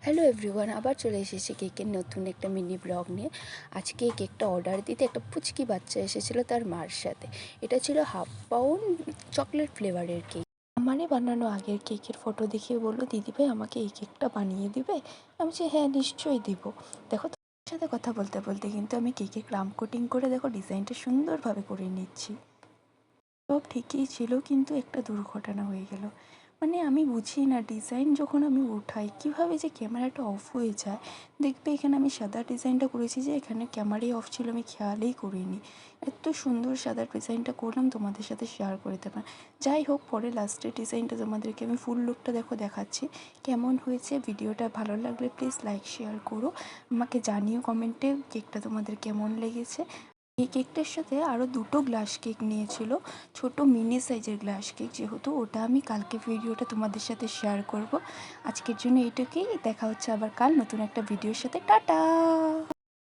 Hello everyone, আবার চলে এসেছি কেকের নতুন একটা মিনি ব্লগ নিয়ে। আজকে এই কেকটা অর্ডার দিতে একটা পুচকি বাচ্চা এসেছিলো তার মার সাথে। এটা ছিল 1/2 পাউন্ড চকলেট ফ্লেভারের কেক। আমারই বানানো আগের কেকের ফটো দেখিয়ে বললো, দিদিভাই আমাকে এই কেকটা বানিয়ে দিবে? আমি বলছি হ্যাঁ নিশ্চয়ই দিব। দেখো তোমার সাথে কথা বলতে বলতে কিন্তু আমি কেকে ক্রাম কোটিং করে দেখো ডিজাইনটা সুন্দরভাবে করে নিচ্ছি। সব ঠিকই ছিল, কিন্তু একটা দুর্ঘটনা হয়ে গেল। মানে আমি বুঝি না, ডিজাইন যখন আমি উঠাই কীভাবে যে ক্যামেরাটা অফ হয়ে যায়। দেখবে এখানে আমি সাদা ডিজাইনটা করেছি, যে এখানে ক্যামেরাই অফ ছিল, আমি খেয়ালই করিনি। এত সুন্দর সাদা ডিজাইনটা করলাম, তোমাদের সাথে শেয়ার করে দেবেন। যাই হোক, পরে লাস্টের ডিজাইনটা তোমাদেরকে আমি ফুল লুকটা দেখো দেখাচ্ছি কেমন হয়েছে। ভিডিওটা ভালো লাগলে প্লিজ লাইক শেয়ার করো, আমাকে জানিও কমেন্টে কেকটা তোমাদের কেমন লেগেছে। এই কেকটার সাথে আরও 2টো গ্লাস কেক নিয়েছিল, ছোট মিনি সাইজের গ্লাস কেক, যেহেতু ওটা আমি কালকে ভিডিওটা তোমাদের সাথে শেয়ার করব। আজকের জন্য এইটুকুই, দেখা হচ্ছে আবার কাল নতুন একটা ভিডিওর সাথে। টাটা।